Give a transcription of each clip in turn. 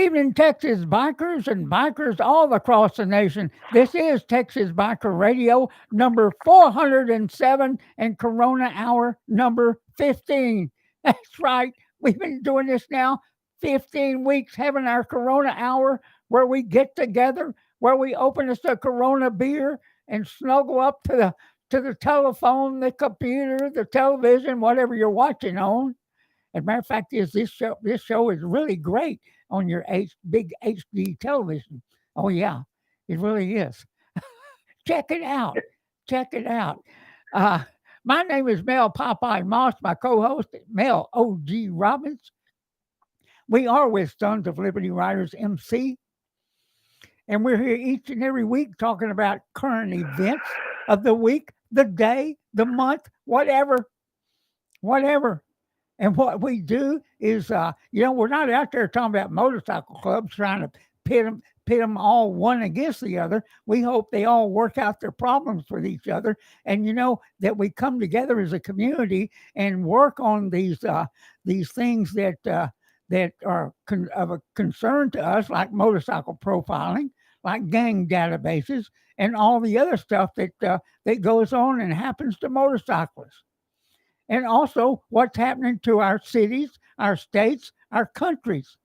evening, Texas bikers and bikers all across the nation. This is Texas Biker Radio, number 407 and Corona Hour number 15. That's right. We've been doing this now 15 weeks, having our Corona Hour where we get together, where we open us a Corona beer and snuggle up to the telephone, the computer, the television, whatever you're watching on. As a matter of fact, is this show is really great on your big HD television. Oh yeah, it really is. Check it out. Check it out. Uh, my name is Mel Popeye Moss. My co-host Mel O.G. Robbins. We are with Sons of Liberty Riders MC, and we're here each and every week talking about current events of the week, the day, the month, whatever. And what we do is, we're not out there talking about motorcycle clubs trying to pit them all one against the other. We hope they all work out their problems with each other, and that we come together as a community and work on these things that are of a concern to us, like motorcycle profiling, like gang databases, and all the other stuff that goes on and happens to motorcyclists, and also what's happening to our cities, our states, our countries.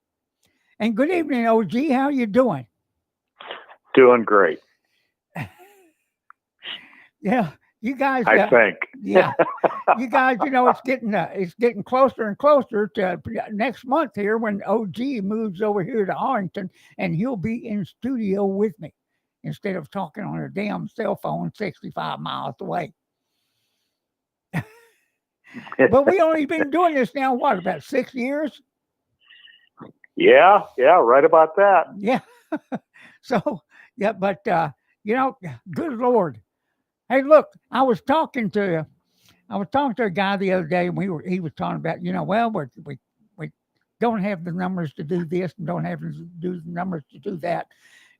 And good evening, OG. How you doing? Doing great. Yeah, you guys. I think. Yeah, you guys. It's getting closer and closer to next month here when OG moves over here to Arlington, and he'll be in studio with me instead of talking on a damn cell phone 65 miles away. But we only been doing this now, what, about 6 years? Yeah, right about that. Yeah. So, yeah, but, good Lord. Hey, look, I was talking to a guy the other day, and he was talking about, we don't have the numbers to do this and don't have to do the numbers to do that.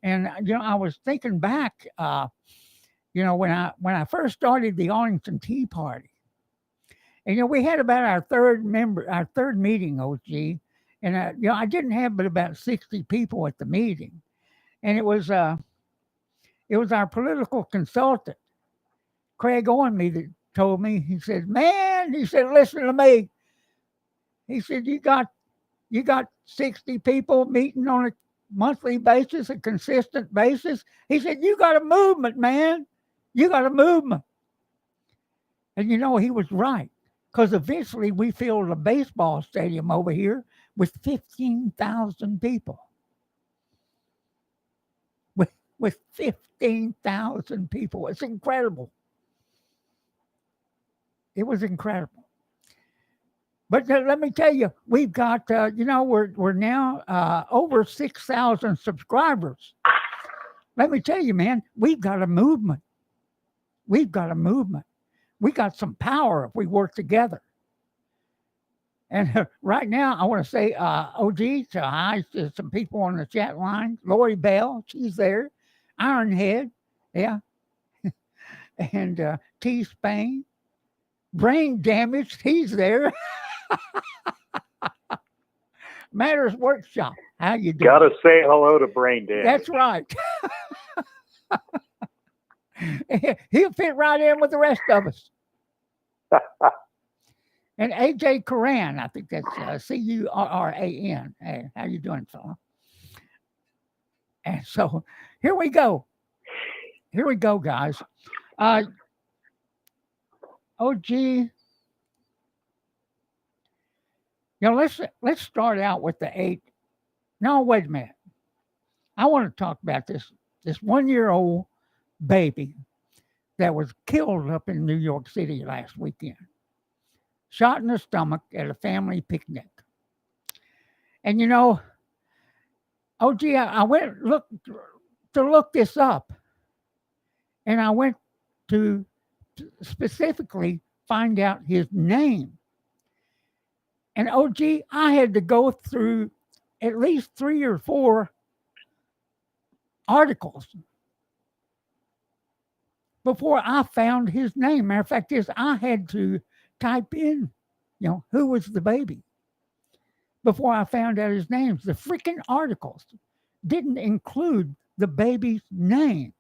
And, I was thinking back, when I first started the Arlington Tea Party. And we had about our third meeting, OG, and I didn't have but about 60 people at the meeting, and it was our political consultant, Craig Owenme, that told me. He said, "Man," he said, "listen to me." He said, "You got 60 people meeting on a monthly basis, a consistent basis." He said, "You got a movement, man. You got a movement." And he was right. Because eventually we filled a baseball stadium over here with 15,000 people. With 15,000 people. It's incredible. It was incredible. But let me tell you, we've got, we're now over 6,000 subscribers. Let me tell you, man, we've got a movement. We've got a movement. We got some power if we work together. And right now, I want to say, OG, so hi to some people on the chat line. Lori Bell, she's there. Ironhead, yeah. And T. Spain. Brain Damaged, he's there. Matters Workshop, how you doing? Gotta say hello to Brain Damage. That's right. He'll fit right in with the rest of us. And AJ Coran, I think that's Curran. Hey, how you doing, fella? And so here we go. Here we go, guys. OG. Let's start out with the 8. No, wait a minute. I want to talk about this 1-year-old baby that was killed up in New York City last weekend. Shot in the stomach at a family picnic. And OG, I went to look this up. And I went to specifically find out his name. And OG, I had to go through at least 3 or 4 articles before I found his name. Matter of fact, I had to type in, who was the baby. before I found out his names. The freaking articles didn't include the baby's name.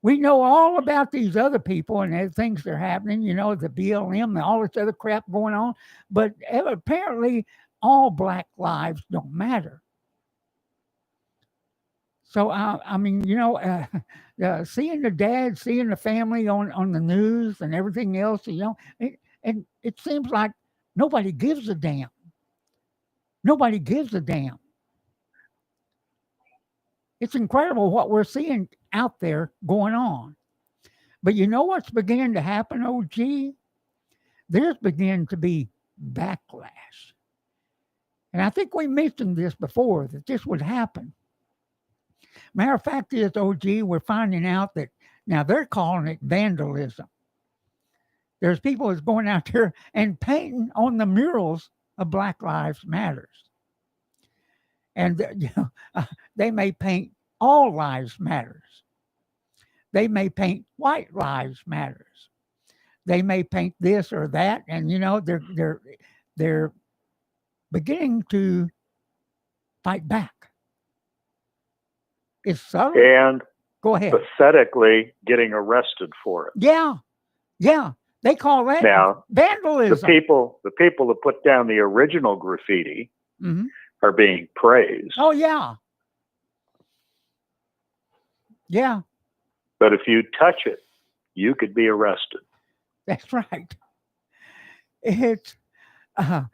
We know all about these other people and the things that are happening, the BLM and all this other crap going on. But apparently, all black lives don't matter. So, I mean, seeing the dad, seeing the family on the news and everything else, and it seems like nobody gives a damn. Nobody gives a damn. It's incredible what we're seeing out there going on. But you know what's beginning to happen, OG? There's beginning to be backlash. And I think we mentioned this before, that this would happen. Matter of fact is, OG, we're finding out that now they're calling it vandalism. There's people that's going out there and painting on the murals of Black Lives Matters. And they may paint all lives matters. They may paint white lives matters. They may paint this or that, and they're beginning to fight back. It's subtle. And go ahead. Pathetically getting arrested for it. Yeah. They call that now vandalism. The people that put down the original graffiti are being praised. Oh yeah. Yeah. But if you touch it, you could be arrested. That's right. It's, you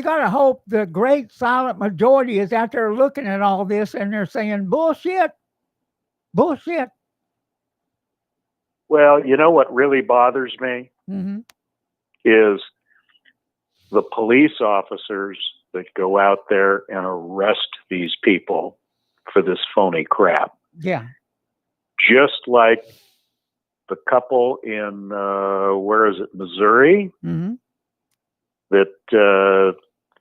got to hope the great silent majority is out there looking at all this and they're saying, bullshit. Well, you know what really bothers me is the police officers that go out there and arrest these people for this phony crap. Yeah. Just like the couple in, where is it, Missouri? That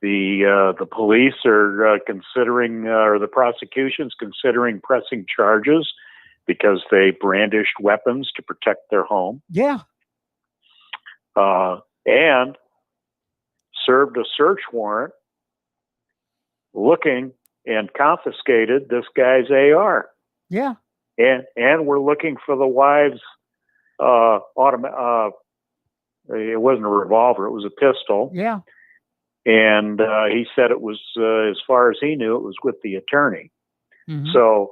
the police are considering, or the prosecution's considering pressing charges because they brandished weapons to protect their home. Yeah. And served a search warrant looking and confiscated this guy's AR. Yeah. And we're looking for the wives' it wasn't a revolver, it was a pistol. Yeah. And he said it was, as far as he knew, it was with the attorney. So,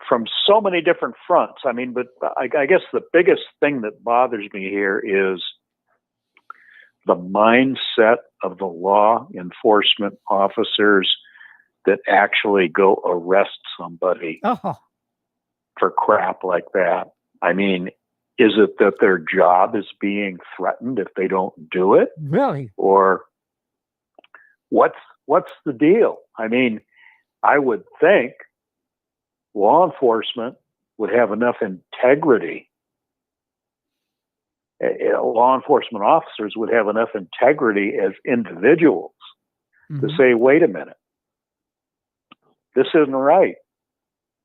from so many different fronts. I mean, but I guess the biggest thing that bothers me here is the mindset of the law enforcement officers that actually go arrest somebody for crap like that. I mean, is it that their job is being threatened if they don't do it? Really? Or what's the deal? I mean, I would think law enforcement would have enough integrity. Law enforcement officers would have enough integrity as individuals to say, wait a minute, this isn't right,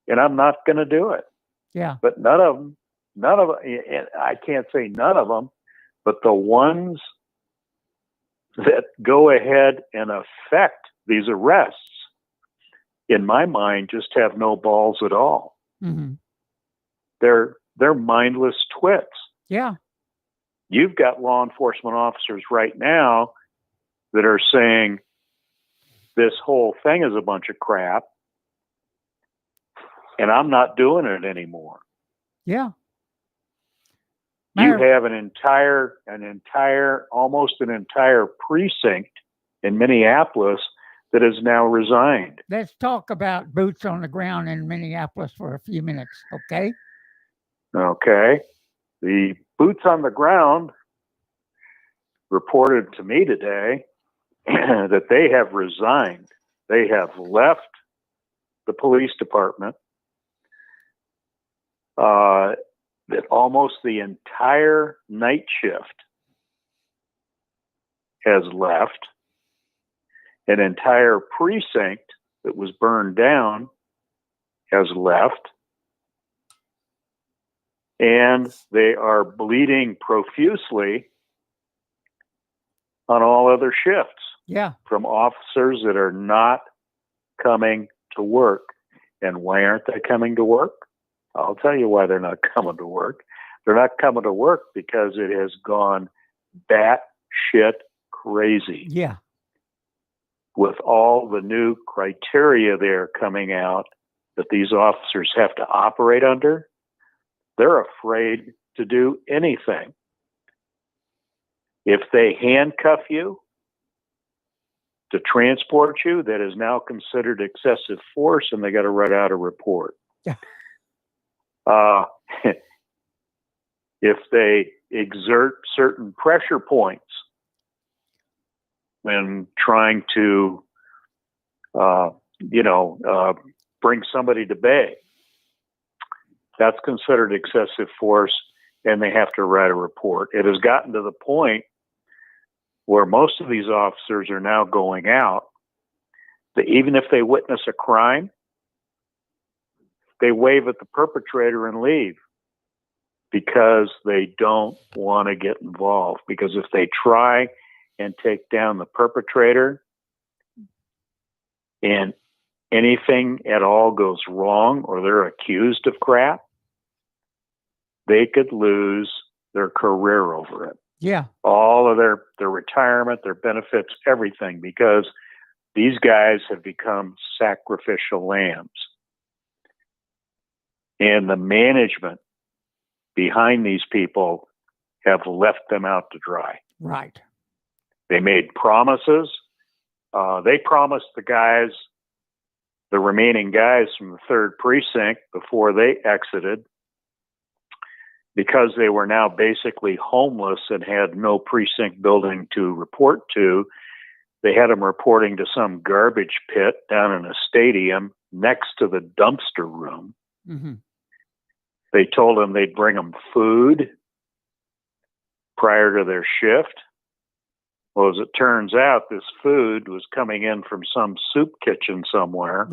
and I'm not going to do it. Yeah. But none of them, I can't say none of them, but the ones that go ahead and affect these arrests, in my mind, just have no balls at all. They're mindless twits. Yeah. You've got law enforcement officers right now that are saying this whole thing is a bunch of crap, and I'm not doing it anymore. Yeah. You have almost an entire precinct in Minneapolis that has now resigned. Let's talk about boots on the ground in Minneapolis for a few minutes, okay? Okay. The boots on the ground reported to me today that they have resigned. They have left the police department. That almost the entire night shift has left. An entire precinct that was burned down has left. And they are bleeding profusely on all other shifts Yeah. from officers that are not coming to work. And why aren't they coming to work? I'll tell you why they're not coming to work. They're not coming to work because it has gone batshit crazy Yeah. with all the new criteria they're coming out that these officers have to operate under. They're afraid to do anything. If they handcuff you to transport you, that is now considered excessive force, and they got to write out a report. Yeah. If they exert certain pressure points when trying to, bring somebody to bay, that's considered excessive force, and they have to write a report. It has gotten to the point where most of these officers are now going out, that even if they witness a crime, they wave at the perpetrator and leave because they don't want to get involved. Because if they try and take down the perpetrator and anything at all goes wrong or they're accused of crap, they could lose their career over it. Yeah. All of their retirement, their benefits, everything, because these guys have become sacrificial lambs. And the management behind these people have left them out to dry. Right. They made promises. They promised the remaining guys from the 3rd Precinct before they exited, because they were now basically homeless and had no precinct building to report to. They had them reporting to some garbage pit down in a stadium next to the dumpster room. Mm-hmm. They told them they'd bring them food prior to their shift. Well, as it turns out, this food was coming in from some soup kitchen somewhere,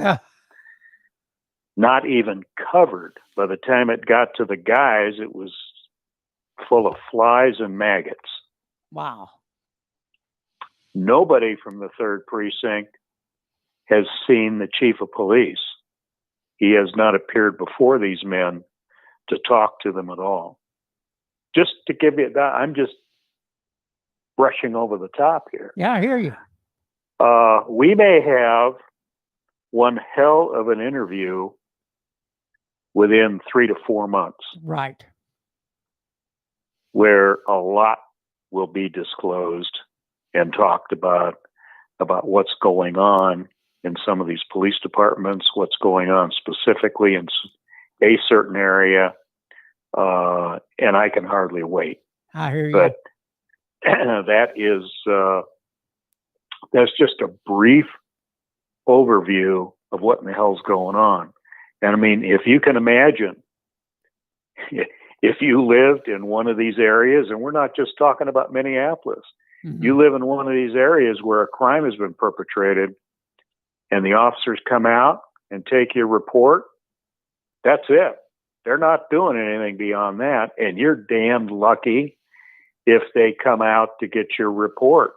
not even covered. By the time it got to the guys, it was full of flies and maggots. Wow. Nobody from the 3rd Precinct has seen the chief of police. He has not appeared before these men to talk to them at all. Just to give you that, I'm just brushing over the top here. Yeah, I hear you. We may have one hell of an interview within 3 to 4 months. Right. Where a lot will be disclosed and talked about what's going on in some of these police departments, what's going on specifically in a certain area, and I can hardly wait. I hear you. But that's just a brief overview of what in the hell's going on. And I mean, if you can imagine, if you lived in one of these areas, and we're not just talking about Minneapolis, you live in one of these areas where a crime has been perpetrated and the officers come out and take your report, that's it. They're not doing anything beyond that. And you're damned lucky if they come out to get your report.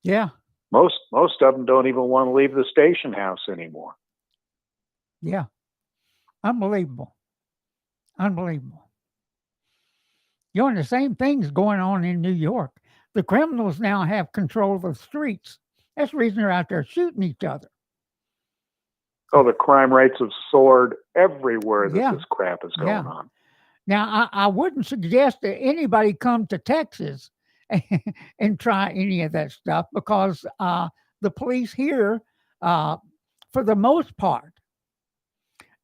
Yeah. Most of them don't even want to leave the station house anymore. Yeah. Unbelievable. Unbelievable. You know, the same thing's going on in New York. The criminals now have control of the streets. That's the reason they're out there shooting each other. Oh, the crime rates have soared everywhere that Yeah. this crap is going on. Now, I wouldn't suggest that anybody come to Texas and try any of that stuff, because the police here, for the most part,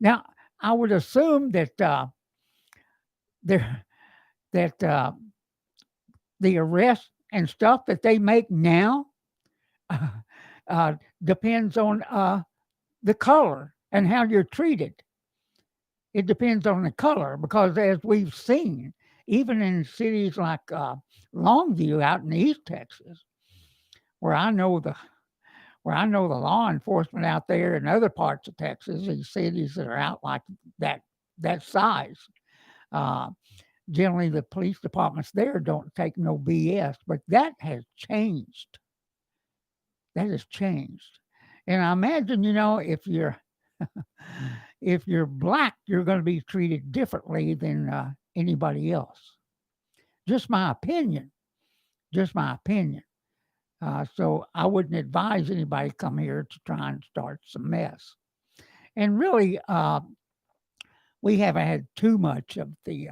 now I would assume that the arrests and stuff that they make now depends on the color and how you're treated. It depends on the color, because as we've seen, even in cities like Longview out in East Texas, where I know the law enforcement out there in other parts of Texas, these cities that are out like that size, Generally, the police departments there don't take no BS, but that has changed. That has changed. And I imagine, if you're black, you're going to be treated differently than anybody else. Just my opinion. Just my opinion. So I wouldn't advise anybody come here to try and start some mess. And really, we haven't had too much of the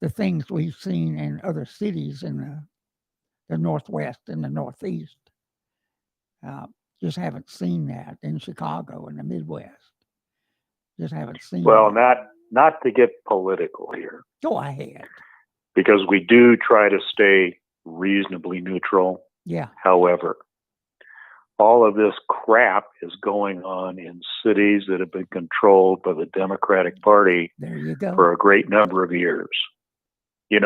things we've seen in other cities in the Northwest and the Northeast. Just haven't seen that in Chicago and the Midwest. Just haven't seen. Well, that. not to get political here. Go ahead. Because we do try to stay reasonably neutral. Yeah. However, all of this crap is going on in cities that have been controlled by the Democratic Party there you go. for a great number of years. You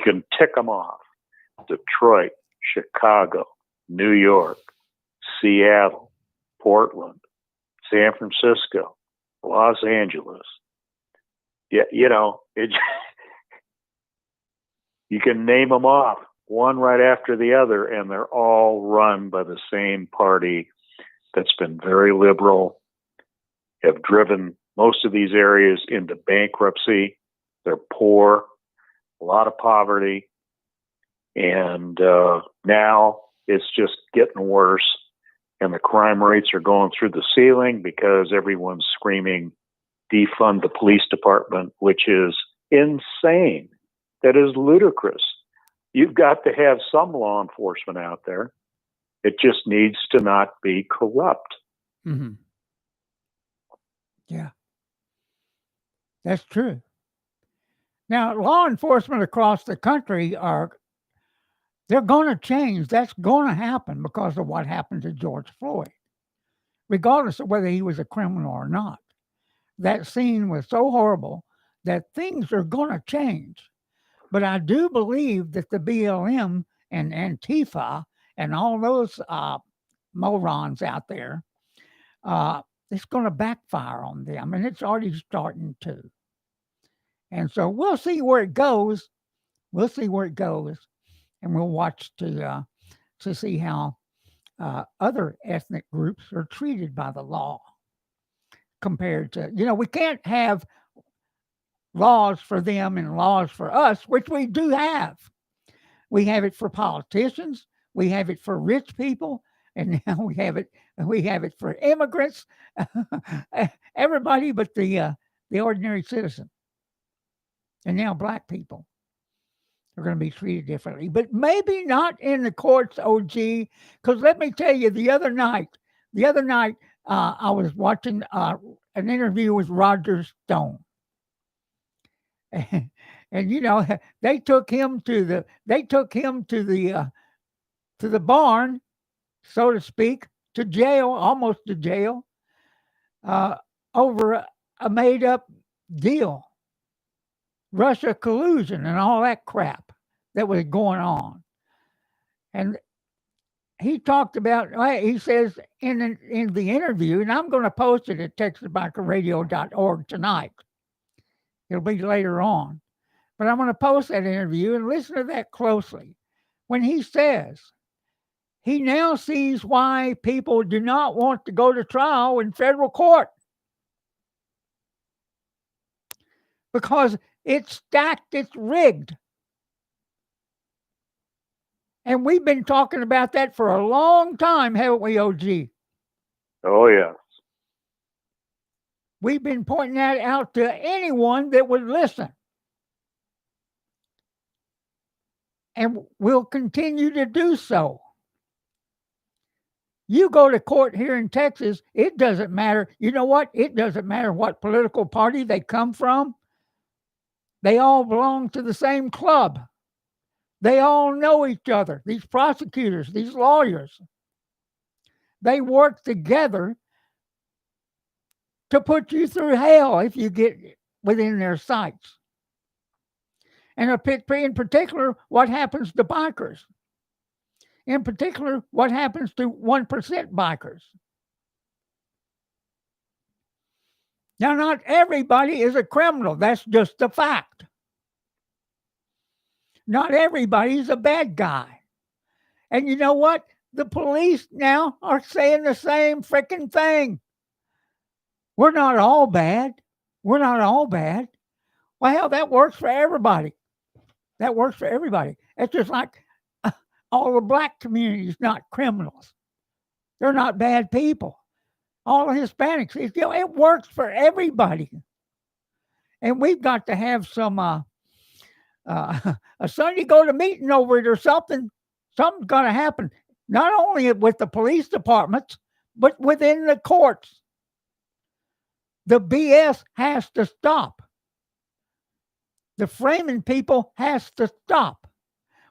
can tick them off. Detroit, Chicago, New York, Seattle, Portland, San Francisco, Los Angeles. Yeah, you can name them off one right after the other, and they're all run by the same party that's been very liberal, have driven most of these areas into bankruptcy. They're poor, a lot of poverty, and now it's just getting worse. And the crime rates are going through the ceiling because everyone's screaming, defund the police department, which is insane. That is ludicrous. You've got to have some law enforcement out there. It just needs to not be corrupt. Mm-hmm. Yeah. That's true. Now, law enforcement across the country they're going to change. That's going to happen because of what happened to George Floyd, regardless of whether he was a criminal or not. That scene was so horrible that things are going to change. But I do believe that the BLM and Antifa and all those morons out there, it's going to backfire on them. And it's already starting to. And so we'll see where it goes. We'll see where it goes. And we'll watch to see how other ethnic groups are treated by the law compared to, we can't have laws for them and laws for us, which we do have. We have it for politicians. We have it for rich people. And now we have it for immigrants, everybody but the ordinary citizen. And now black people are going to be treated differently, but maybe not in the courts, OG. Because let me tell you, the other night, I was watching an interview with Roger Stone, and they took him to the barn, so to speak, to jail, almost to jail, over a made up deal. Russia collusion and all that crap that was going on. And he talked about, he says in the interview, and I'm going to post it at texasbikerradio.org tonight. It'll be later on. But I'm going to post that interview and listen to that closely. When he says he now sees why people do not want to go to trial in federal court. Because it's stacked, it's rigged. And we've been talking about that for a long time, haven't we, OG? Oh, yes. We've been pointing that out to anyone that would listen. And we'll continue to do so. You go to court here in Texas, it doesn't matter. You know what? It doesn't matter what political party they come from. They all belong to the same club. They all know each other. These prosecutors, these lawyers, they work together to put you through hell if you get within their sights. And in particular, what happens to bikers? In particular, what happens to 1% bikers? Now, not everybody is a criminal. That's just a fact. Not everybody's a bad guy. And you know what? The police now are saying the same freaking thing. We're not all bad. We're not all bad. Well, hell, that works for everybody. That works for everybody. It's just like all the black community's not criminals. They're not bad people. All the Hispanics, it works for everybody. And we've got to have some a Sunday go to meeting over it or something. Something's going to happen, not only with the police departments, but within the courts. The BS has to stop. The framing people has to stop.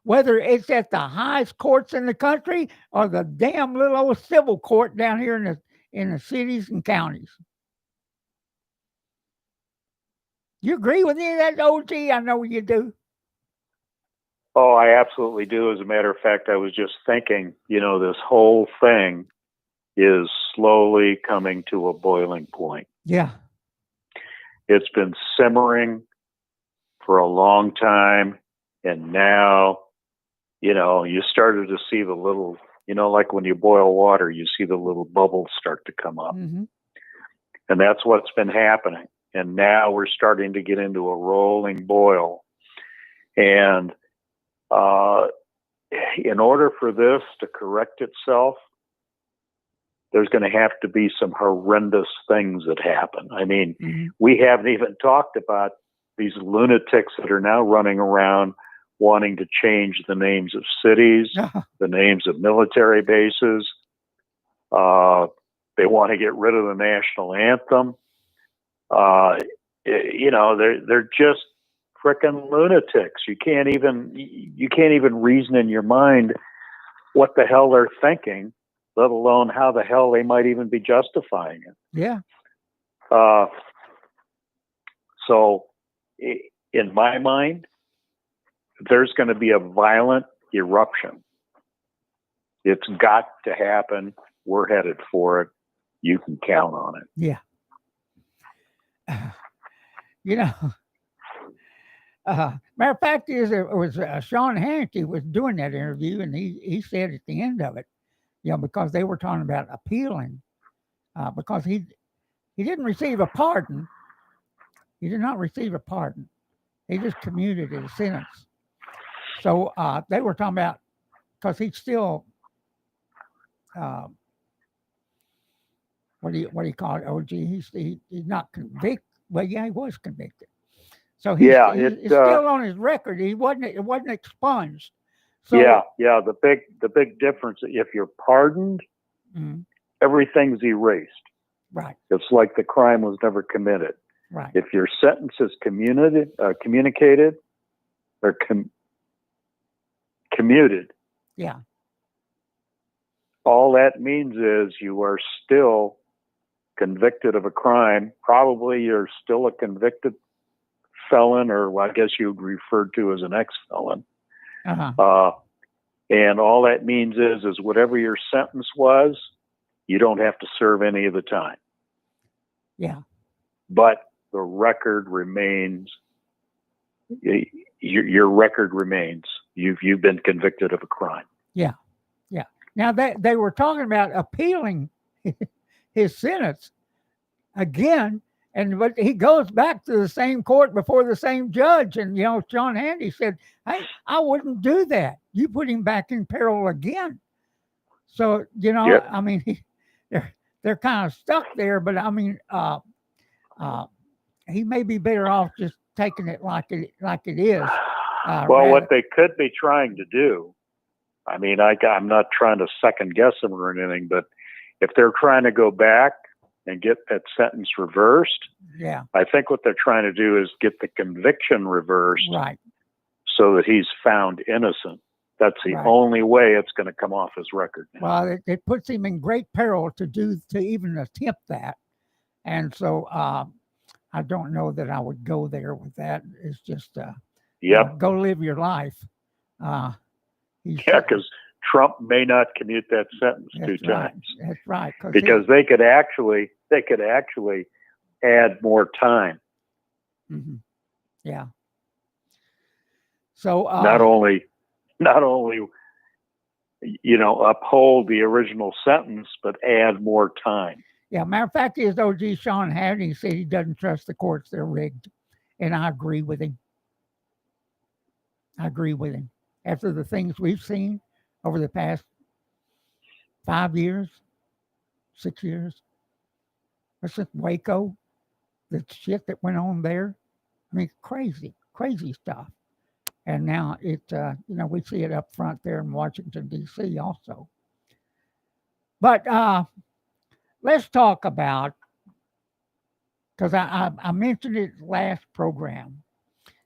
Whether it's at the highest courts in the country or the damn little old civil court down here in the cities and counties. You agree with me that, OG? I know you do. Oh, I absolutely do. As a matter of fact, I was just thinking, this whole thing is slowly coming to a boiling point. Yeah. It's been simmering for a long time. And now, you started to see the little, like when you boil water, you see the little bubbles start to come up. Mm-hmm. And that's what's been happening. And now we're starting to get into a rolling boil. And in order for this to correct itself, there's going to have to be some horrendous things that happen. I mean, we haven't even talked about these lunatics that are now running around wanting to change the names of cities, the names of military bases. They want to get rid of the national anthem. They're just frickin' lunatics. You can't even reason in your mind what the hell they're thinking, let alone how the hell they might even be justifying it. Yeah. So in my mind, there's going to be a violent eruption. It's got to happen. We're headed for it. You can count on it. Yeah. Matter of fact is it was Sean Hannity was doing that interview, and he said at the end of it, because they were talking about appealing, because he didn't receive a pardon. He did not receive a pardon. He just commuted his sentence. So they were talking about, because he's still, what do you call it, OG? He's not convicted. Well, yeah, he was convicted. So he's still on his record. It wasn't expunged. So, yeah. The big difference, if you're pardoned, everything's erased. Right. It's like the crime was never committed. Right. If your sentence is communicated or commuted, yeah, all that means is you are still convicted of a crime. Probably you're still a convicted felon, or I guess you'd refer to as an ex-felon. And all that means is whatever your sentence was, you don't have to serve any of the time. Yeah. But the record remains. Your record remains. You've been convicted of a crime. Yeah. Yeah. Now they were talking about appealing his sentence again. But he goes back to the same court before the same judge. And, John Handy said, hey, I wouldn't do that. You put him back in peril again. So, I mean, they're kind of stuck there. But, I mean, he may be better off just taking it like it is. What they could be trying to do, I mean, I'm not trying to second guess them or anything, but if they're trying to go back and get that sentence reversed, I think what they're trying to do is get the conviction reversed, right, so that he's found innocent. That's the only way it's going to come off his record now. Well, it puts him in great peril to even attempt that, and so I don't know that I would go there with that. It's just go live your life. Because Trump may not commute that sentence two times. That's right. Because they could actually add more time. Mm-hmm. Yeah. So not only uphold the original sentence, but add more time. yeah, matter of fact is OG Sean Hannity said he doesn't trust the courts; they're rigged, and I agree with him. I agree with him. After the things we've seen over the past 5 years, 6 years, let's just Waco, the shit that went on there. I mean, crazy, crazy stuff. And now we see it up front there in Washington D.C. also. But let's talk about, because I mentioned it last program.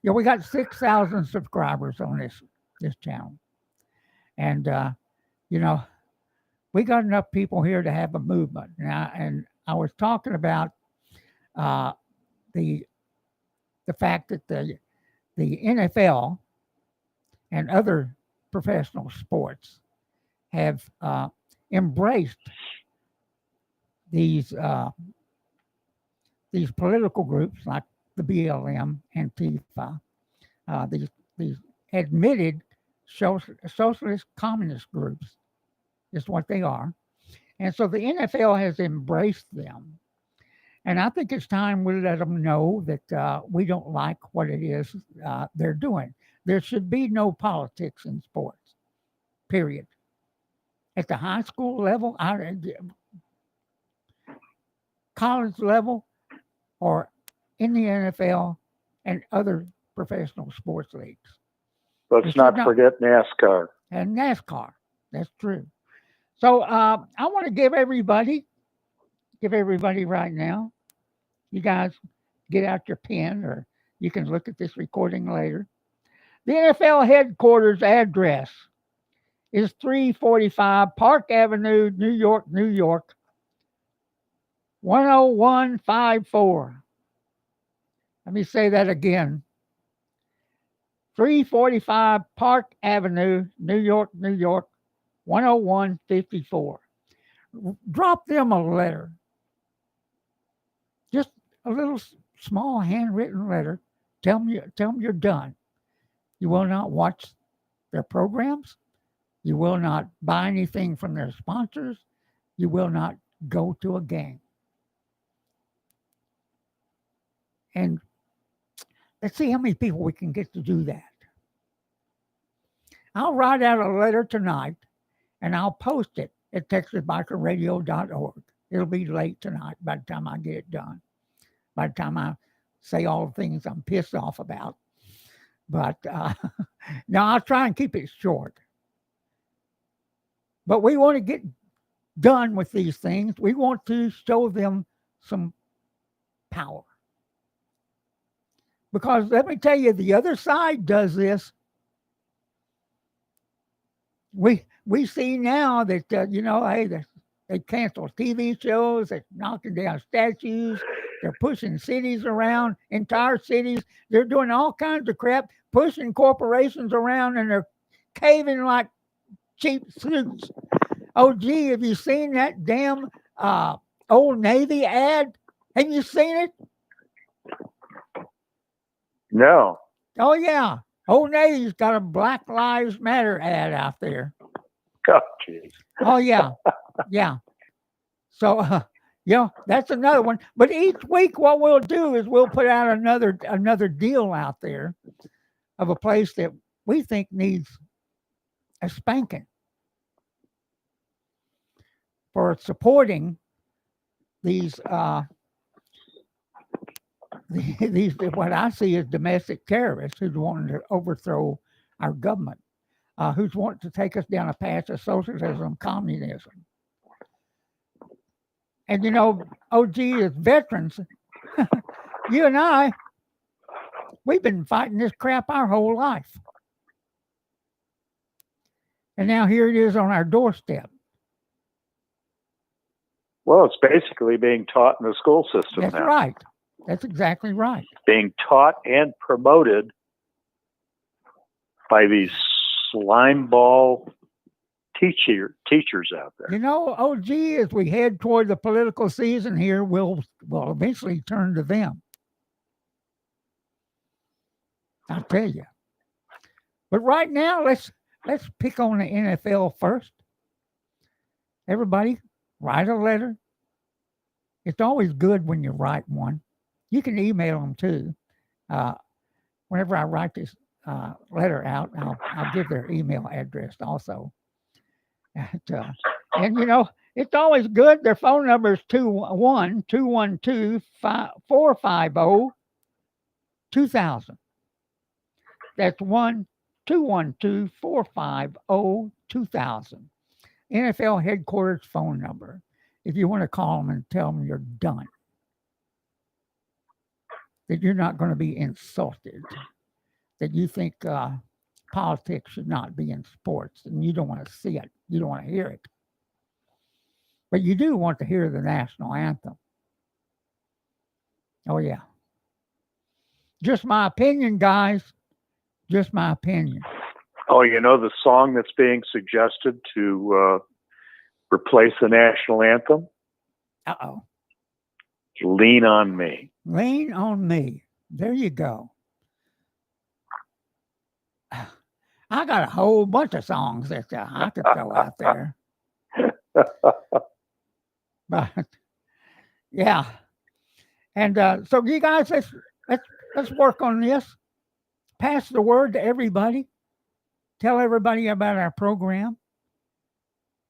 We got 6,000 subscribers on this channel, and you know we got enough people here to have a movement. And I was talking about uh, the fact that the NFL and other professional sports have embraced these political groups like the BLM, Antifa, these admitted socialist communist groups is what they are. And so the NFL has embraced them. And I think it's time we let them know that we don't like what it is they're doing. There should be no politics in sports, period. At the high school level, college level, or in the NFL and other professional sports leagues. Let's not forget NASCAR. And NASCAR, that's true. So I want to give everybody right now, you guys get out your pen or you can look at this recording later. The NFL headquarters address is 345 Park Avenue, New York, New York, 10154. Let me say that again. 345 Park Avenue, New York, New York, 10154. Drop them a letter. Just a little small handwritten letter. Tell them you're done. You will not watch their programs. You will not buy anything from their sponsors. You will not go to a game. And let's see how many people we can get to do that. I'll write out a letter tonight and I'll post it at texasbikerradio.org. It'll be late tonight by the time I get it done. By the time I say all the things I'm pissed off about. But now I'll try and keep it short. But we want to get done with these things. We want to show them some power. Because let me tell you, the other side does this. We see now that, hey, they cancel TV shows, they're knocking down statues, they're pushing cities around, entire cities. They're doing all kinds of crap, pushing corporations around, and they're caving like cheap suits. Oh, gee, have you seen that damn Old Navy ad? Have you seen it? No. Oh, yeah. Old Navy's got a Black Lives Matter ad out there. Oh, geez. Oh, yeah. Yeah. So, that's another one. But each week, what we'll do is we'll put out another deal out there of a place that we think needs a spanking for supporting these these what I see as domestic terrorists who's wanting to overthrow our government, who's wanting to take us down a path of socialism, communism. And OG as veterans, you and I, we've been fighting this crap our whole life. And now here it is on our doorstep. Well, it's basically being taught in the school system. That's now. Right. That's exactly right. Being taught and promoted by these slimeball teachers out there. OG, as we head toward the political season here, we'll eventually turn to them. I'll tell you. But right now, let's pick on the NFL first. Everybody, write a letter. It's always good when you write one. You can email them too. Uh, Whenever I write this letter out, I'll give their email address also. And you know, it's always good. Their phone number is 212-450-2000. That's 1-212-450-2000. NFL headquarters phone number. If you want to call them and tell them you're done, that you're not going to be insulted, that you think politics should not be in sports, and you don't want to see it, you don't want to hear it, but you do want to hear the national anthem. Oh yeah, just my opinion, guys. Just my opinion. Oh, you know the song that's being suggested to replace the national anthem? Uh-oh. Lean on Me. Lean on Me. There you go. I got a whole bunch of songs that I could throw out there. But yeah. And so you guys, let's work on this. Pass the word to everybody. Tell everybody about our program,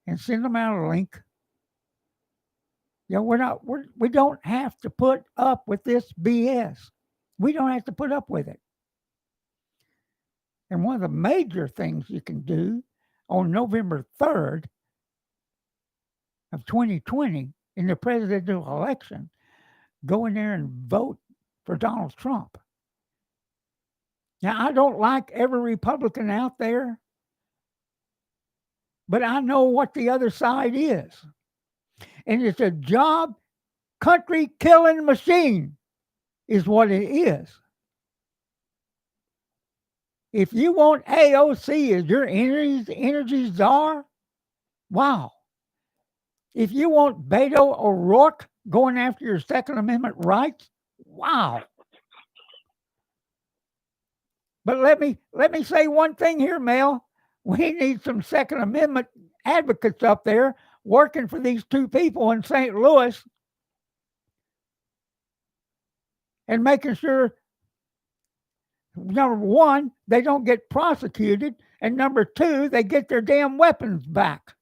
and send them out a link. You know, we don't have to put up with this BS. We don't have to put up with it. And one of the major things you can do on November 3rd of 2020 in the presidential election, go in there and vote for Donald Trump. Now, I don't like every Republican out there, but I know what the other side is. And it's a job country killing machine is what it is. If you want AOC as your energy czar, wow. If you want Beto O'Rourke going after your Second Amendment rights, wow. But let me say one thing here, Mel. We need some Second Amendment advocates up there working for these two people in St. Louis and making sure, number one, they don't get prosecuted, and number two, they get their damn weapons back.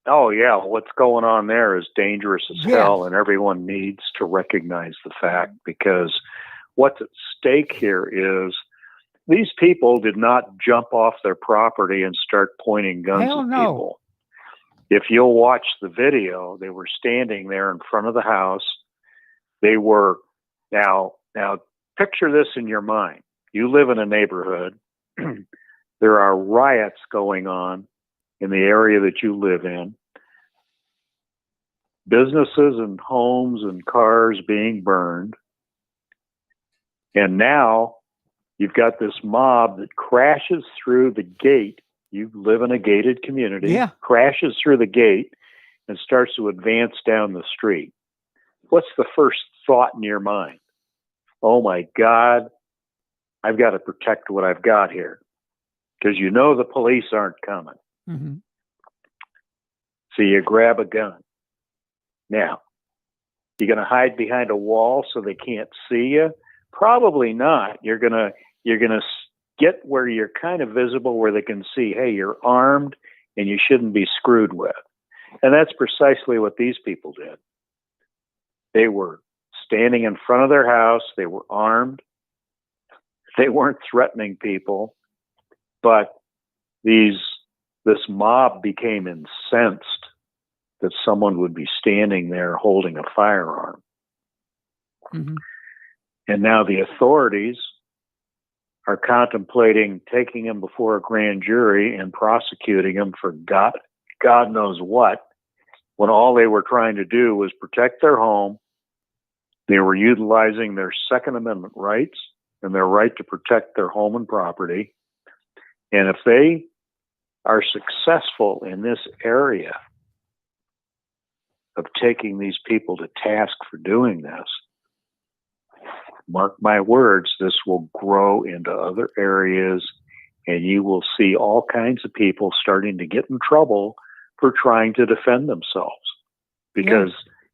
Oh, yeah. What's going on there is dangerous as hell, and everyone needs to recognize the fact, because what's at stake here is these people did not jump off their property and start pointing guns at people. If you'll watch the video, they were standing there in front of the house. They were, now picture this in your mind. You live in a neighborhood. There are riots going on in the area that you live in. Businesses and homes and cars being burned. And now you've got this mob that crashes through the gate. You live in a gated community, crashes through the gate and starts to advance down the street. What's the first thought in your mind? Oh my God, I've got to protect what I've got here. Because you know the police aren't coming. Mm-hmm. So you grab a gun. Now, you going to hide behind a wall so they can't see you? Probably not. You're going to get where you're kind of visible, where they can see, hey, you're armed and you shouldn't be screwed with. And that's precisely what these people did. They were standing in front of their house. They were armed. They weren't threatening people, but this mob became incensed that someone would be standing there holding a firearm. Mm-hmm. And now the authorities are contemplating taking him before a grand jury and prosecuting him for God knows what, when all they were trying to do was protect their home. They were utilizing their Second Amendment rights and their right to protect their home and property. And if they are successful in this area of taking these people to task for doing this, mark my words, this will grow into other areas and you will see all kinds of people starting to get in trouble for trying to defend themselves, because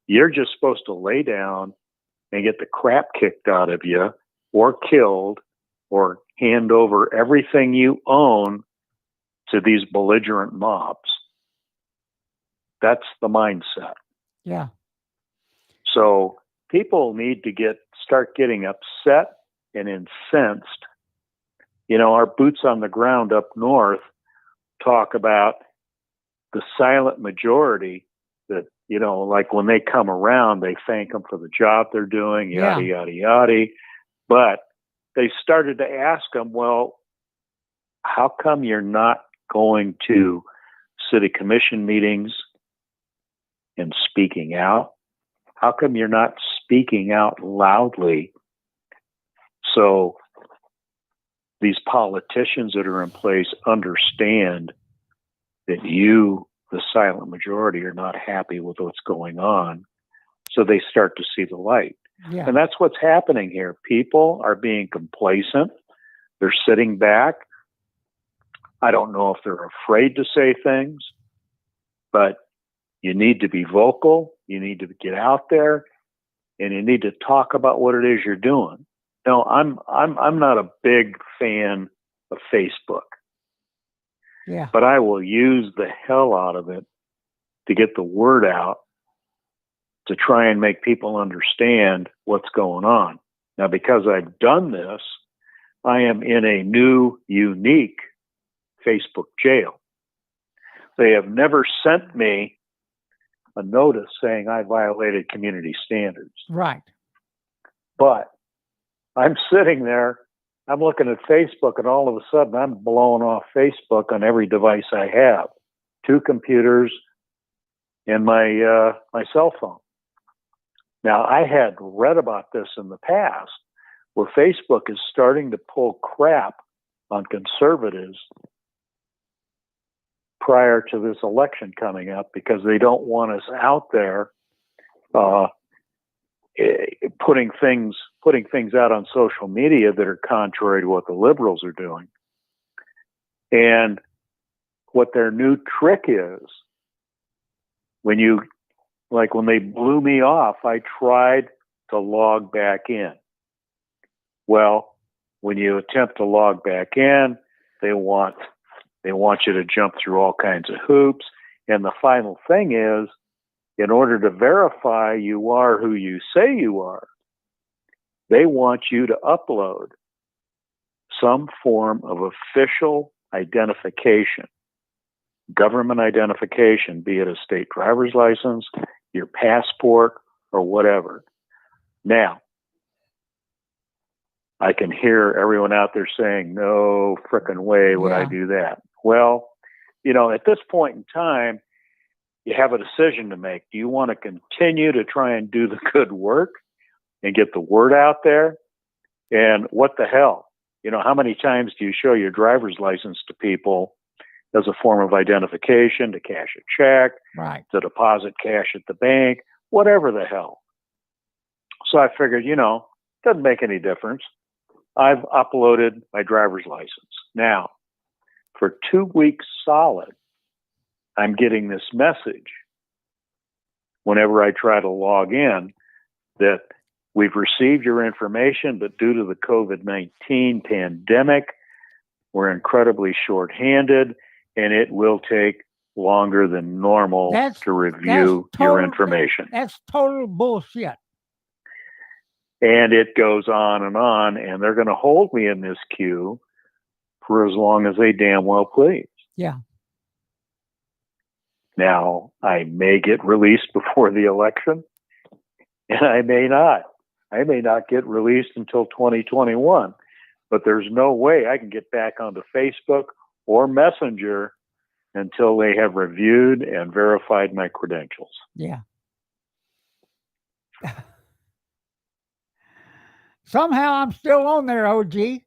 you're just supposed to lay down and get the crap kicked out of you or killed or hand over everything you own to these belligerent mobs. That's the mindset. Yeah. So people need to start getting upset and incensed. Our boots on the ground up north talk about the silent majority that, like when they come around, they thank them for the job they're doing, yada, yada, yada. But they started to ask them, well, how come you're not going to city commission meetings and speaking out? How come you're not speaking out loudly so these politicians that are in place understand that you, the silent majority, are not happy with what's going on, so they start to see the light? Yeah. And that's what's happening here. People are being complacent. They're sitting back. I don't know if they're afraid to say things, but you need to be vocal. You need to get out there, and you need to talk about what it is you're doing. No, I'm not a big fan of Facebook. Yeah. But I will use the hell out of it to get the word out, to try and make people understand what's going on. Now, because I've done this, I am in a new, unique Facebook jail. They have never sent me a notice saying I violated community standards. Right. But I'm sitting there, I'm looking at Facebook, and all of a sudden I'm blowing off Facebook on every device I have, 2 computers and my cell phone. Now, I had read about this in the past, where Facebook is starting to pull crap on conservatives prior to this election coming up, because they don't want us out there putting things out on social media that are contrary to what the liberals are doing. And what their new trick is, when they blew me off, I tried to log back in. Well, when you attempt to log back in, they want you to jump through all kinds of hoops. And the final thing is, in order to verify you are who you say you are, they want you to upload some form of official identification, government identification, be it a state driver's license, your passport, or whatever. Now, I can hear everyone out there saying, no frickin' way would I do that. Well, at this point in time, you have a decision to make. Do you want to continue to try and do the good work and get the word out there? And what the hell? How many times do you show your driver's license to people as a form of identification, to cash a check, right, to deposit cash at the bank, whatever the hell? So I figured, doesn't make any difference. I've uploaded my driver's license. Now, for 2 weeks solid, I'm getting this message whenever I try to log in that we've received your information, but due to the COVID-19 pandemic, we're incredibly shorthanded, and it will take longer than normal to review your information. That's total bullshit. And it goes on, and they're going to hold me in this queue for as long as they damn well please. Yeah. Now, I may get released before the election, and I may not. I may not get released until 2021, but there's no way I can get back onto Facebook or Messenger until they have reviewed and verified my credentials. Yeah. Somehow I'm still on there, OG. I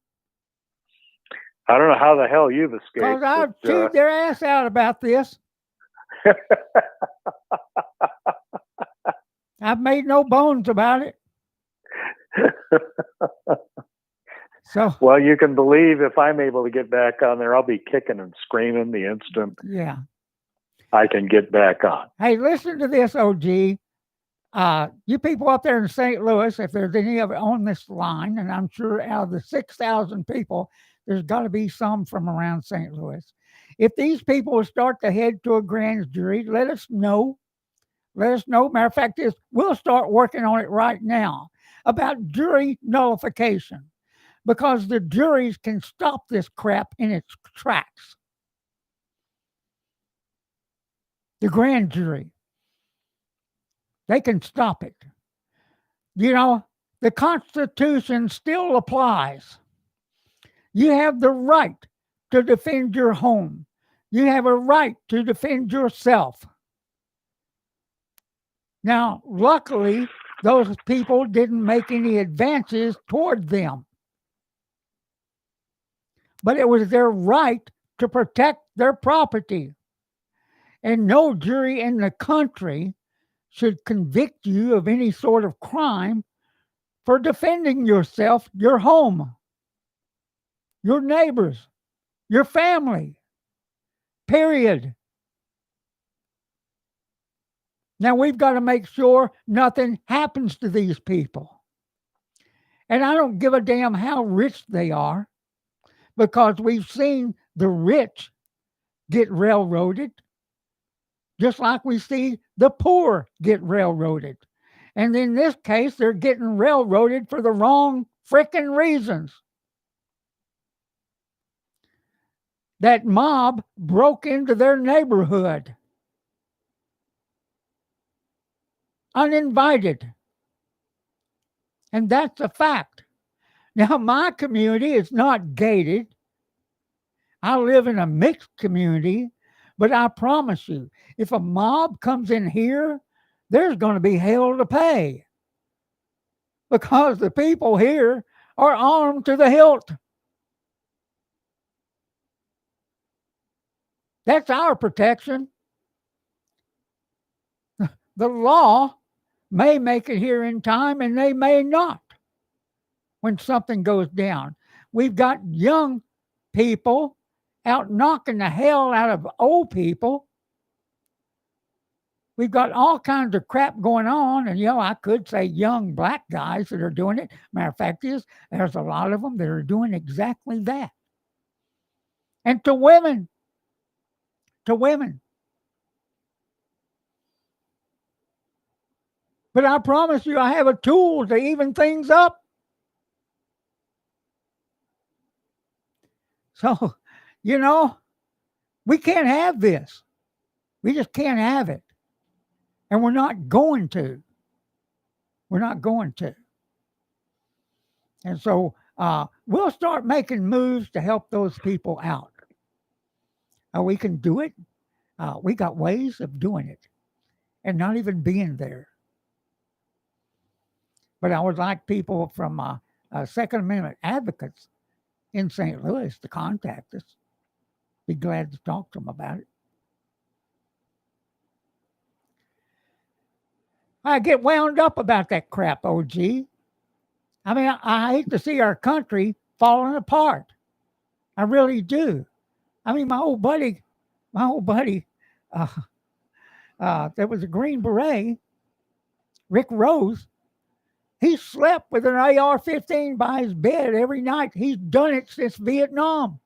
don't know how the hell you've escaped. Because I've chewed their ass out about this. I've made no bones about it. So, Well, you can believe if I'm able to get back on there, I'll be kicking and screaming the instant yeah. I can get back on. Hey, listen to this, OG. You people up there in St. Louis, if there's any of it on this line, and I'm sure out of the 6,000 people, there's got to be some from around St. Louis. If these people start to head to a grand jury, let us know. Let us know. Matter of fact, we'll start working on it right now about jury nullification because the juries can stop this crap in its tracks. The grand jury, they can stop it. You know, the Constitution still applies. You have the right to defend your home. You have a right to defend yourself. Now, luckily, those people didn't make any advances toward them. But it was their right to protect their property. And no jury in the country should convict you of any sort of crime for defending yourself, your home, your neighbors, your family. Period. Now we've got to make sure nothing happens to these people. And I don't give a damn how rich they are because we've seen the rich get railroaded just like we see the poor get railroaded. And in this case, they're getting railroaded for the wrong frickin' reasons. That mob broke into their neighborhood uninvited. And that's a fact. Now, my community is not gated. I live in a mixed community, but I promise you, if a mob comes in here, there's going to be hell to pay because the people here are armed to the hilt. That's our protection. The law may make it here in time and they may not when something goes down. We've got young people out knocking the hell out of old people. We've got all kinds of crap going on. And, I could say young black guys that are doing it. Matter of fact is, there's a lot of them that are doing exactly that. And to women. But I promise you, I have a tool to even things up. So, we can't have this. We just can't have it. And we're not going to. And so we'll start making moves to help those people out. We can do it. We got ways of doing it and not even being there. But I would like people from Second Amendment advocates in St. Louis to contact us. Be glad to talk to them about it. I get wound up about that crap, OG. I mean, I hate to see our country falling apart. I really do. I mean, my old buddy, that was a Green Beret, Rick Rose, he slept with an AR-15 by his bed every night. He's done it since Vietnam.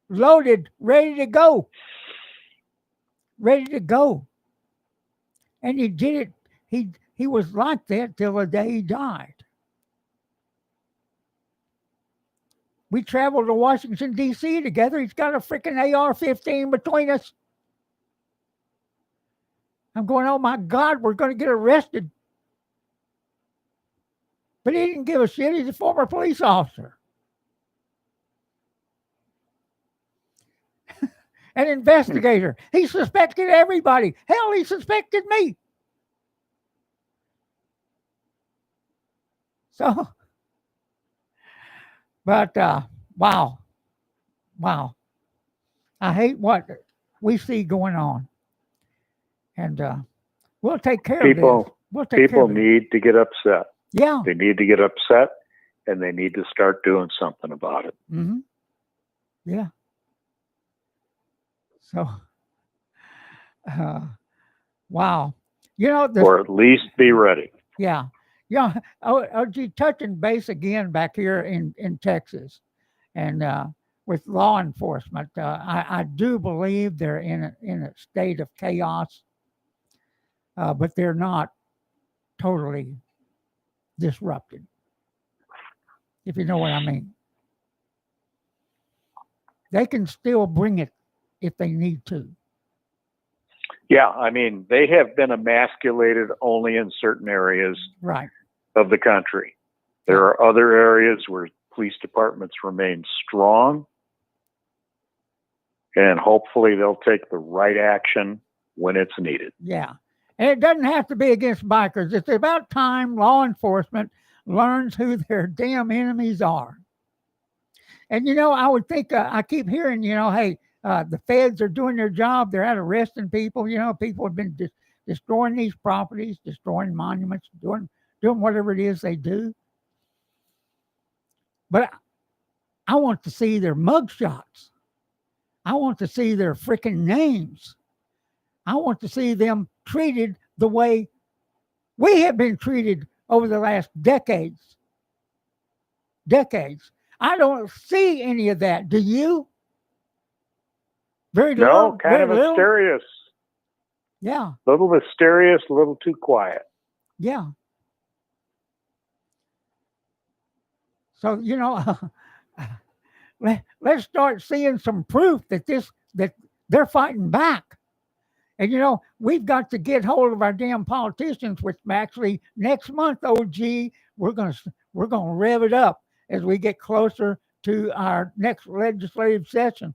Loaded, ready to go. And he did it. He was like that till the day he died. We traveled to Washington, D.C. together. He's got a freaking AR-15 between us. I'm going, oh my God, we're going to get arrested. But he didn't give a shit. He's a former police officer. An investigator. He suspected everybody. Hell, he suspected me. So, but wow. I hate what we see going on. And we'll take care of this. People need to get upset. Yeah. They need to get upset and they need to start doing something about it. Mm-hmm. Yeah. So, wow. Or at least be ready. Yeah. Yeah. OG, touching base again back here in Texas and with law enforcement. I do believe they're in a state of chaos, but they're not totally disrupted, if you know what I mean. They can still bring it if they need to. Yeah, I mean, they have been emasculated only in certain areas Right. of the country. There are other areas where police departments remain strong, and hopefully they'll take the right action when it's needed. Yeah. And it doesn't have to be against bikers. It's about time law enforcement learns who their damn enemies are. And, I would think, I keep hearing, hey, the feds are doing their job. They're out arresting people. People have been destroying these properties, destroying monuments, doing whatever it is they do. But I want to see their mugshots. I want to see their freaking names. I want to see them treated the way we have been treated over the last decades. Decades. I don't see any of that. Do you? Very little. No, kind of mysterious. Yeah. A little mysterious, a little too quiet. Yeah. So, let's start seeing some proof that they're fighting back. And we've got to get hold of our damn politicians, which actually next month, OG, we're gonna rev it up as we get closer to our next legislative session.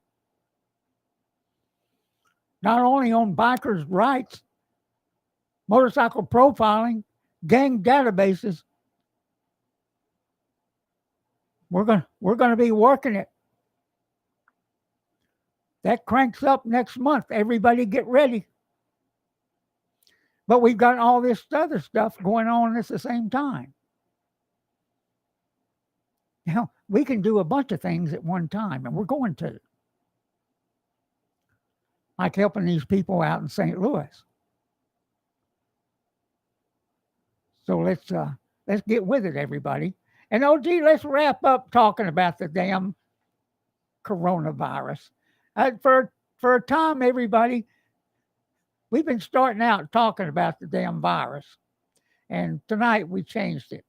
Not only on bikers' rights, motorcycle profiling, gang databases. We're gonna be working it. That cranks up next month. Everybody get ready. But we've got all this other stuff going on at the same time. We can do a bunch of things at one time, and we're going to. Like helping these people out in St. Louis. So let's get with it, everybody. And OG, let's wrap up talking about the damn coronavirus. For a time, everybody, we've been starting out talking about the damn virus. And tonight we changed it.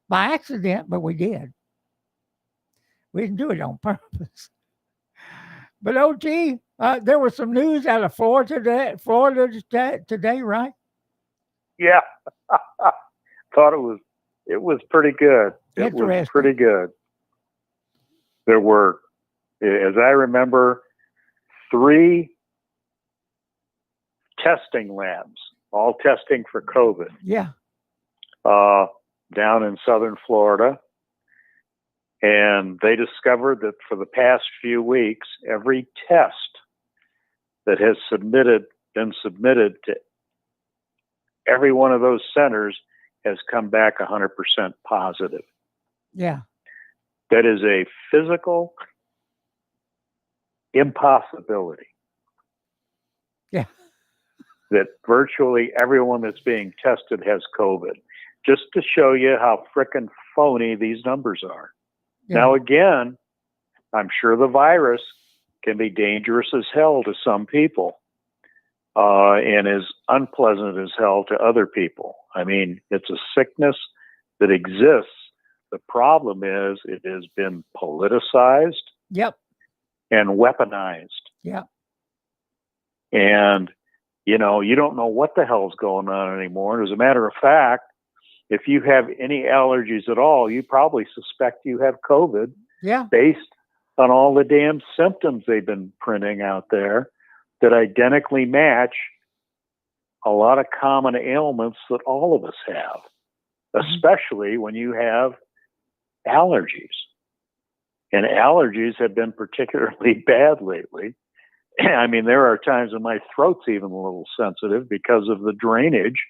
By accident, but we did. We didn't do it on purpose. But OG, there was some news out of Florida today, right? Yeah. Thought it was pretty good. It was pretty good. There were, as I remember, 3 testing labs, all testing for COVID. Yeah. Down in southern Florida. And they discovered that for the past few weeks, every test that has been submitted to every one of those centers has come back 100% positive. Yeah. That is a physical impossibility. Yeah. That virtually everyone that's being tested has COVID. Just to show you how frickin' phony these numbers are. Yeah. Now, again, I'm sure the virus can be dangerous as hell to some people and is unpleasant as hell to other people. I mean, it's a sickness that exists. The problem is it has been politicized. Yep. And weaponized. Yep. And, you don't know what the hell's going on anymore. As a matter of fact, if you have any allergies at all, you probably suspect you have COVID. Yeah. Based on all the damn symptoms they've been printing out there that identically match a lot of common ailments that all of us have, especially when you have allergies. And allergies have been particularly bad lately. I mean, there are times when my throat's even a little sensitive because of the drainage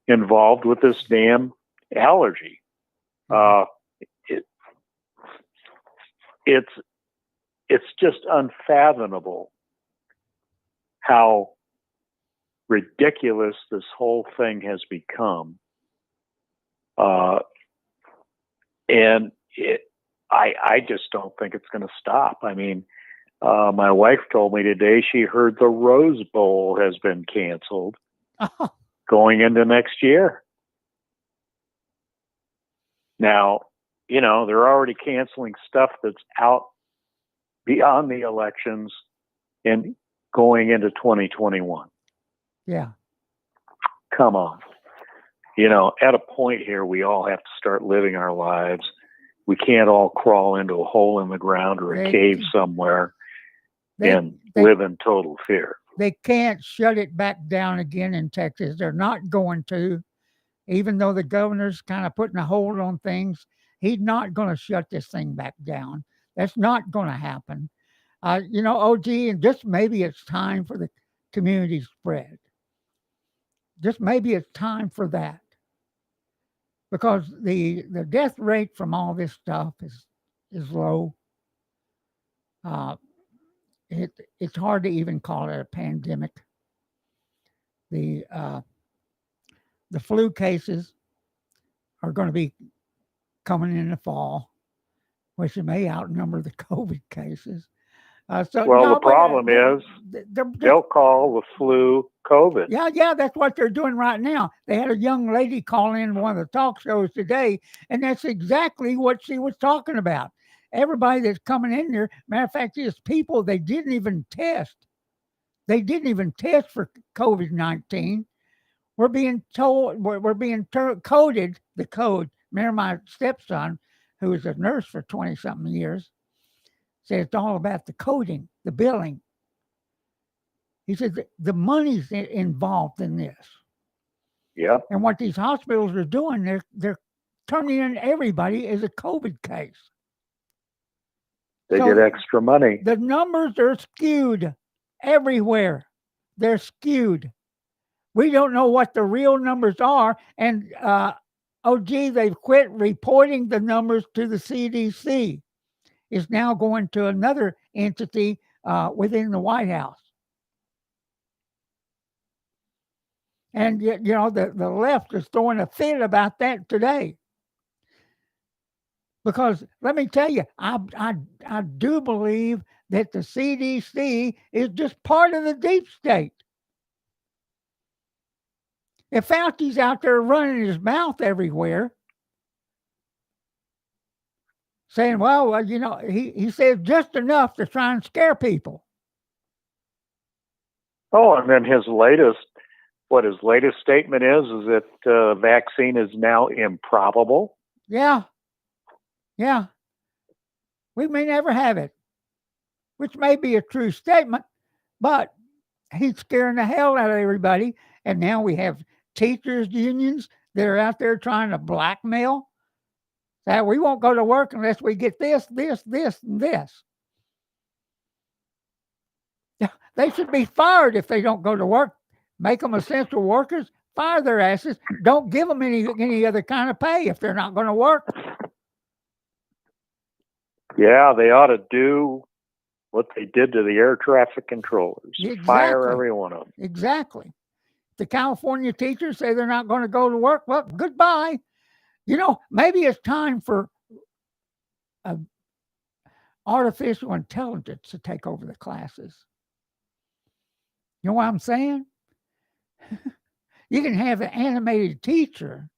involved with this damn allergy. it's just unfathomable how ridiculous this whole thing has become. And I just don't think it's going to stop. I mean, my wife told me today she heard the Rose Bowl has been canceled going into next year. Now, they're already canceling stuff that's out beyond the elections and going into 2021. Yeah. Come on. At a point here, we all have to start living our lives. We can't all crawl into a hole in the ground or a cave somewhere and live in total fear. They can't shut it back down again in Texas. They're not going to, even though the governor's kind of putting a hold on things. He's not going to shut this thing back down. That's not going to happen. OG, and just maybe it's time for the community spread. Just maybe it's time for that. Because the death rate from all this stuff is low. It's hard to even call it a pandemic. The flu cases are going to be coming in the fall, which may outnumber the COVID cases. The problem is they'll call the flu COVID. Yeah, that's what they're doing right now. They had a young lady call in one of the talk shows today, and that's exactly what she was talking about. Everybody that's coming in there, matter of fact, is people they didn't even test. They didn't even test for COVID-19. We're being told, we're being coded the code. Remember my stepson, who was a nurse for 20-something years, said it's all about the coding, the billing. He said the money's involved in this. Yeah. And what these hospitals are doing, they're turning in everybody as a COVID case. They get extra money. The numbers are skewed everywhere. They're skewed. We don't know what the real numbers are. And, they've quit reporting the numbers to the CDC. It's now going to another entity within the White House. And, the left is throwing a fit about that today. Because let me tell you, I do believe that the CDC is just part of the deep state. If Fauci's out there running his mouth everywhere, saying, well, he says just enough to try and scare people. Oh, and then his latest statement is that vaccine is now improbable. Yeah. We may never have it, which may be a true statement, but he's scaring the hell out of everybody. And now we have teachers' unions that are out there trying to blackmail that we won't go to work unless we get this, and this. They should be fired if they don't go to work. Make them essential workers, fire their asses. Don't give them any other kind of pay if they're not going to work. Yeah, they ought to do what they did to the air traffic controllers. Exactly. Fire every one of them. Exactly. The California teachers say they're not going to go to work. Well, goodbye. Maybe it's time for artificial intelligence to take over the classes. You know what I'm saying? You can have an animated teacher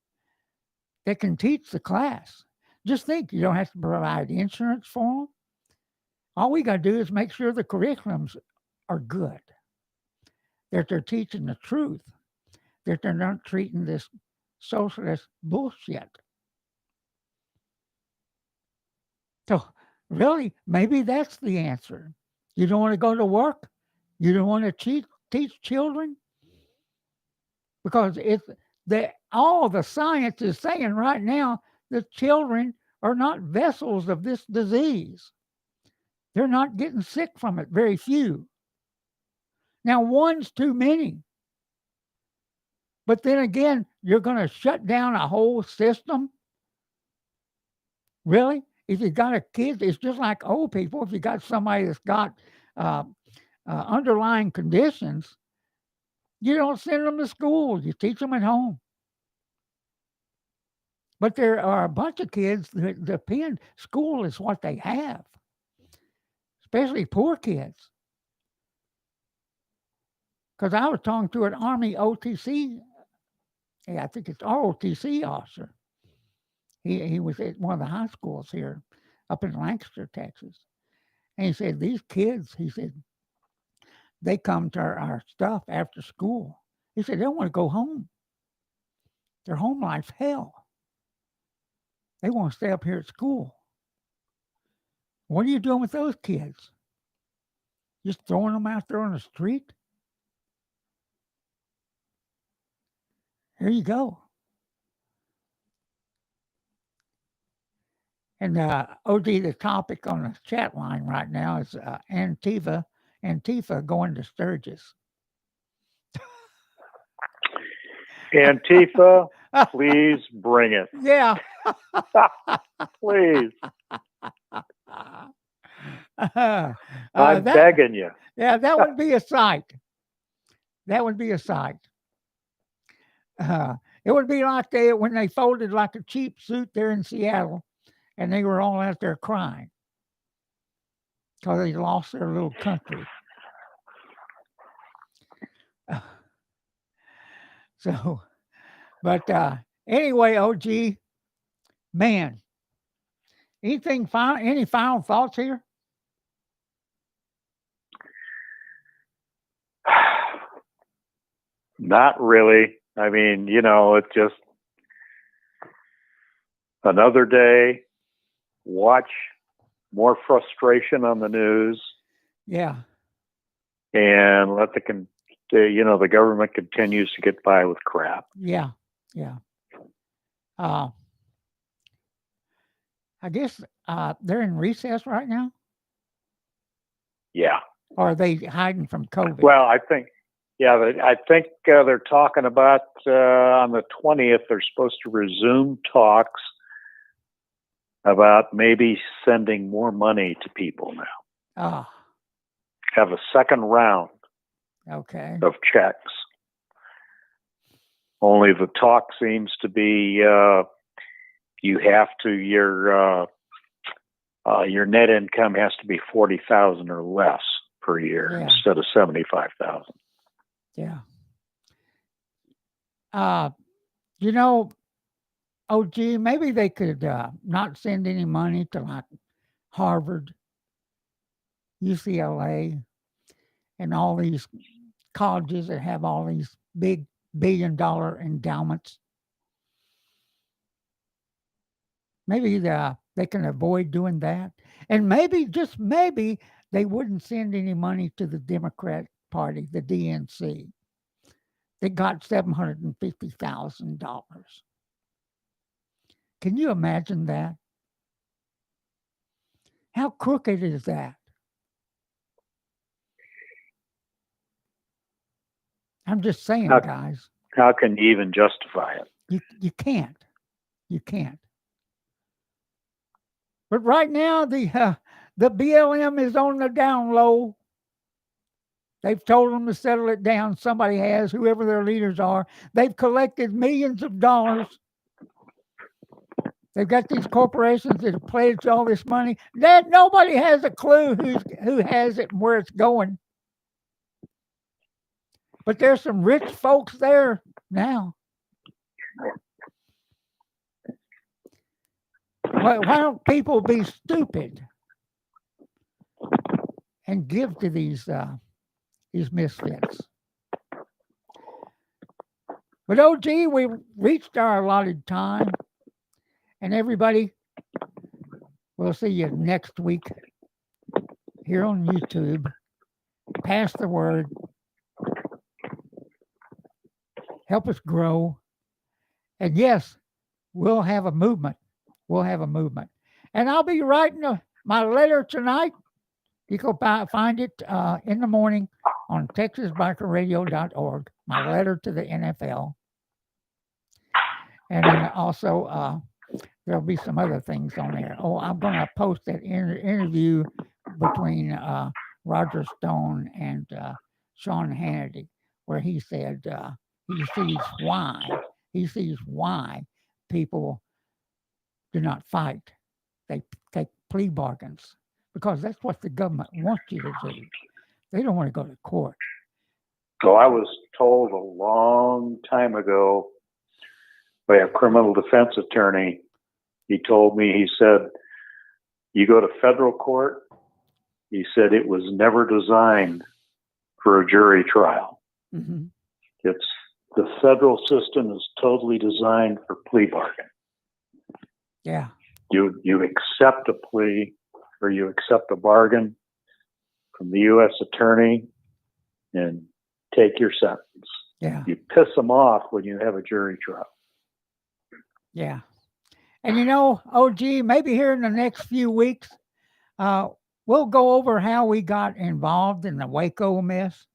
that can teach the class. Just think, you don't have to provide insurance for them. All we got to do is make sure the curriculums are good, that they're teaching the truth, that they're not treating this socialist bullshit. So, really, maybe that's the answer. You don't want to go to work? You don't want to teach children? Because all the science is saying right now that children are not vessels of this disease. They're not getting sick from it, very few. Now, one's too many. But then again, you're going to shut down a whole system? Really? if you got a kid, it's just like old people. If you got somebody that's got uh, underlying conditions, you don't send them to school. You teach them at home. But there are a bunch of kids that depend. School is what they have, especially poor kids. Because I was talking to an Army OTC, I think it's ROTC officer. He was at one of the high schools here up in Lancaster, Texas. And he said, these kids, he said, they come to our stuff after school. He said, they don't want to go home. Their home life's hell. They want to stay up here at school. What are you doing with those kids? Just throwing them out there on the street? Here you go. And OG, the topic on the chat line right now is Antifa going to Sturgis. Antifa, please bring it. Yeah. Please. I'm begging you. Yeah, that would be a sight. That would be a sight. It would be like when they folded like a cheap suit there in Seattle, and they were all out there crying because they lost their little country. So, but anyway, OG, man, any final thoughts here? Not really. I mean, it's just another day. Watch more frustration on the news. Yeah. And let the government continues to get by with crap. Yeah. Yeah. I guess they're in recess right now. Yeah. Or are they hiding from COVID? Well, I think they're talking about on the 20th, they're supposed to resume talks about maybe sending more money to people now. Have a second round of checks. Only the talk seems to be you have to your net income has to be 40,000 or less per year instead of 75,000. Yeah. OG, maybe they could not send any money to like Harvard, UCLA, and all these colleges that have all these big billion-dollar endowments. Maybe they can avoid doing that. And maybe, just maybe, they wouldn't send any money to the Democratic Party, the DNC. They got $750,000. Can you imagine that? How crooked is that? I'm just saying, guys. How can you even justify it? You can't. You can't. But right now, the BLM is on the down low. They've told them to settle it down. Somebody has, whoever their leaders are. They've collected millions of dollars. They've got these corporations that have pledged all this money. Nobody has a clue who has it and where it's going. But there's some rich folks there now. Why don't people be stupid and give to these misfits? But OG, we reached our allotted time. And everybody, we'll see you next week here on YouTube. Pass the word. Help us grow. And yes, we'll have a movement. We'll have a movement. And I'll be writing my letter tonight. You can find it in the morning on texasbikerradio.org, my letter to the NFL. And then also there'll be some other things on there. Oh, I'm going to post that interview between Roger Stone and Sean Hannity, where he said he sees why people do not fight. They take plea bargains because that's what the government wants you to do. They don't want to go to court. So I was told a long time ago by a criminal defense attorney. He told me, he said, you go to federal court, he said it was never designed for a jury trial. Mm-hmm. It's the federal system is totally designed for plea bargain. Yeah. You accept a plea or you accept a bargain from the U.S. attorney and take your sentence. Yeah. You piss them off when you have a jury trial. Yeah. And OG, maybe here in the next few weeks, we'll go over how we got involved in the Waco mess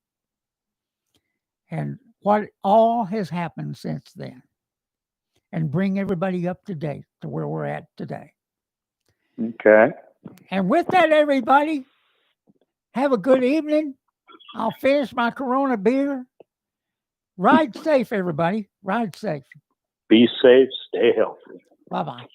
and what all has happened since then, and bring everybody up to date to where we're at today. Okay. And with that, everybody, have a good evening. I'll finish my Corona beer. Ride safe, everybody. Ride safe. Be safe. Stay healthy. Bye-bye.